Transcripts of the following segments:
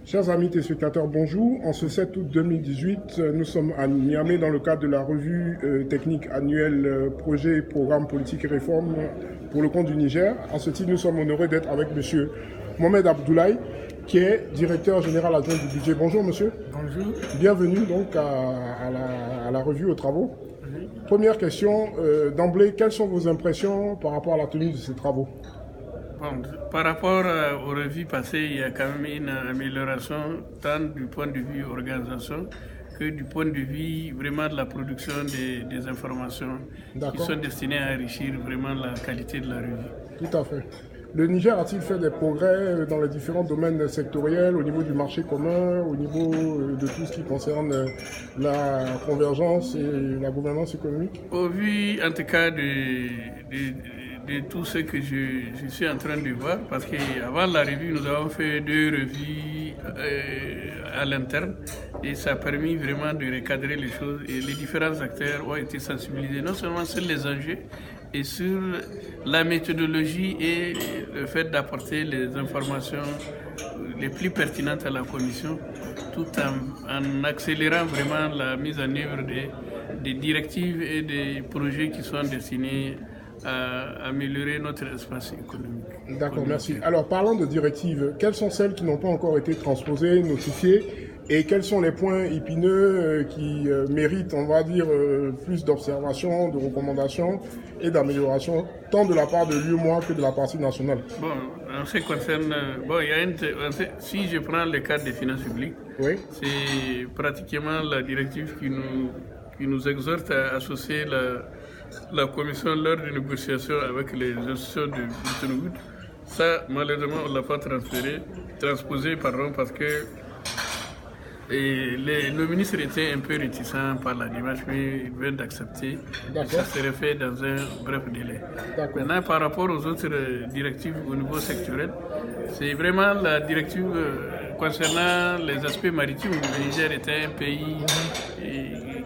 Chers amis téléspectateurs, bonjour. En ce 7 août 2018, nous sommes à Niamey dans le cadre de la revue technique annuelle Projet, Programme, Politique et Réforme pour le compte du Niger. À ce titre, nous sommes honorés d'être avec M. Mohamed Abdoulaye, qui est directeur général adjoint du budget. Bonjour monsieur. Bonjour. Bienvenue donc à la revue aux travaux. Oui. Première question, d'emblée, quelles sont vos impressions par rapport à la tenue de ces travaux? Bon, par rapport aux revues passées, il y a quand même une amélioration tant du point de vue organisation que du point de vue vraiment de la production des informations qui sont destinées à enrichir vraiment la qualité de la revue. Tout à fait. Le Niger a-t-il fait des progrès dans les différents domaines sectoriels, au niveau du marché commun, au niveau de tout ce qui concerne la convergence et la gouvernance économique? Au vu en tout cas de tout ce que je suis en train de voir, parce qu'avant la revue, nous avons fait 2 revues à l'interne et ça a permis vraiment de recadrer les choses et les différents acteurs ont été sensibilisés non seulement sur les enjeux et sur la méthodologie et le fait d'apporter les informations les plus pertinentes à la commission tout en accélérant vraiment la mise en œuvre des directives et des projets qui sont destinés à améliorer notre espace économique. D'accord, merci. Alors, parlant de directives, quelles sont celles qui n'ont pas encore été transposées, notifiées, et quels sont les points épineux qui méritent, on va dire, plus d'observation, de recommandations et d'amélioration, tant de la part de l'UEMOA que de la partie nationale? Bon, en ce qui concerne, si je prends le cadre des finances publiques, oui, c'est pratiquement la directive qui nous exhorte à associer la commission lors des négociations avec les institutions de Bretton Woods. Ça, malheureusement, on ne l'a pas transposé, parce que le ministre était un peu réticent par la démarche, mais il vient d'accepter. Ça serait fait dans un bref délai. Maintenant, par rapport aux autres directives au niveau sectoriel, c'est vraiment la directive concernant les aspects maritimes. Le Niger était un pays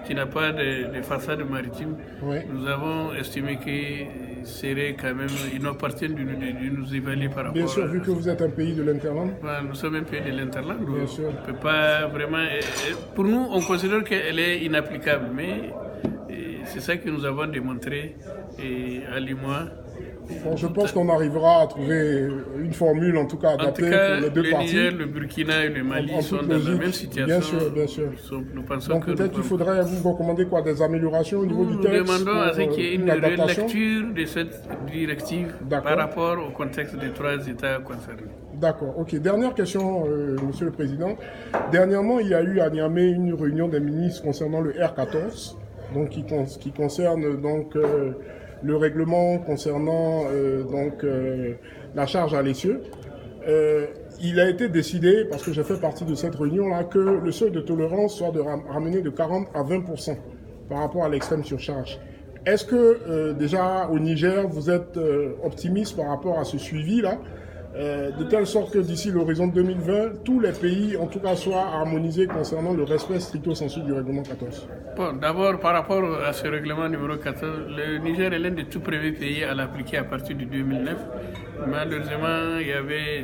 qui n'a pas de façade maritime. Oui. Nous avons estimé que serait quand même inopportun de nous évaluer par rapport. Bien sûr, vu que vous êtes un pays de l'interland. Nous sommes un pays de l'interland. Bien sûr. On ne peut pas vraiment. Pour nous, on considère qu'elle est inapplicable, mais c'est ça que nous avons démontré à l'IMOA. Bon, je pense qu'on arrivera à trouver une formule, en tout cas adaptée pour les deux parties. Le Niger, le Burkina et le Mali sont dans la même situation. Bien sûr, bien sûr. Nous pensons donc peut-être qu'il faudrait vous recommander quoi, des améliorations au niveau du texte? Nous demandons à ce qu'il y ait une relecture de cette directive par rapport au contexte des 3 États concernés. D'accord, ok. Dernière question, Monsieur le Président. Dernièrement, il y a eu à Niamey une réunion des ministres concernant le R14, donc qui concerne donc le règlement concernant la charge à l'essieu. Il a été décidé, parce que j'ai fait partie de cette réunion-là, que le seuil de tolérance soit de ramener de 40 à 20% par rapport à l'extrême surcharge. Est-ce que déjà au Niger, vous êtes optimiste par rapport à ce suivi-là, de telle sorte que d'ici l'horizon 2020, tous les pays, en tout cas, soient harmonisés concernant le respect stricto sensu du règlement 14? Bon, d'abord, par rapport à ce règlement numéro 14, le Niger est l'un des tout premiers pays à l'appliquer à partir de 2009. Malheureusement,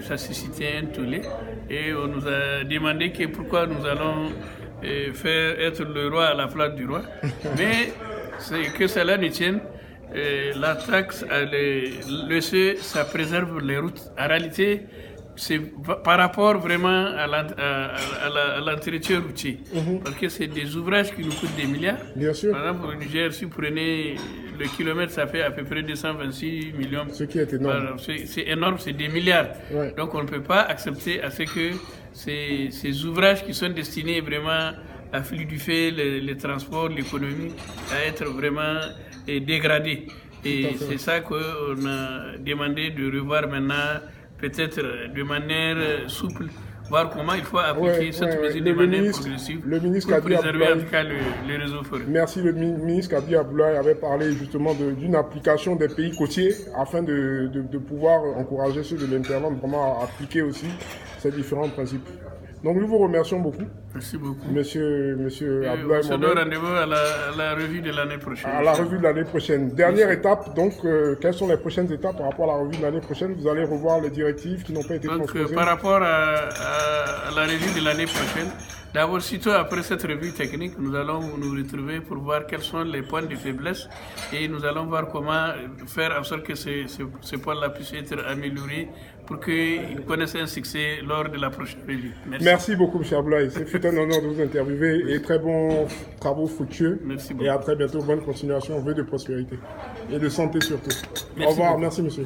ça suscitait un tollé et on nous a demandé pourquoi nous allons faire être le roi à la place du roi. Mais que cela ne tienne. La taxe, le CE, ça préserve les routes. En réalité, c'est par rapport vraiment à l'entretien routier. Parce que c'est des ouvrages qui nous coûtent des milliards. Bien sûr. Par exemple, au Niger, si vous prenez le kilomètre, ça fait à peu près 226 millions. Ce qui est énorme. C'est énorme, c'est des milliards. Ouais. Donc on ne peut pas accepter à ce que ces ouvrages qui sont destinés vraiment à fluidifier les transports, l'économie, à être vraiment dégradés. Et c'est ça qu'on a demandé de revoir maintenant, peut-être de manière souple, voir comment il faut appliquer cette mesure de manière progressive pour préserver en tout cas le réseau forêt. Merci. Le ministre Kabi Abdoulaye avait parlé justement d'une application des pays côtiers afin de pouvoir encourager ceux de l'interland vraiment à appliquer aussi ces différents principes. Donc nous vous remercions beaucoup. Merci beaucoup. Monsieur Abdoulaye On se donne Mohamed. rendez-vous à la revue de l'année prochaine. À la revue de l'année prochaine. Dernière étape, donc, quelles sont les prochaines étapes par rapport à la revue de l'année prochaine? Vous allez revoir les directives qui n'ont pas été transposées. Par rapport à la revue de l'année prochaine, d'abord, sitôt après cette revue technique, nous allons nous retrouver pour voir quels sont les points de faiblesse et nous allons voir comment faire en sorte que ces points-là puissent être améliorés pour qu'ils connaissent un succès lors de la prochaine revue. Merci beaucoup, M. Abdoulaye. C'est fut un honneur de vous interviewer et très bons travaux fructueux. Merci beaucoup. Et à très bientôt. Bonne continuation, vœux de prospérité et de santé surtout. Au revoir. Beaucoup. Merci, monsieur.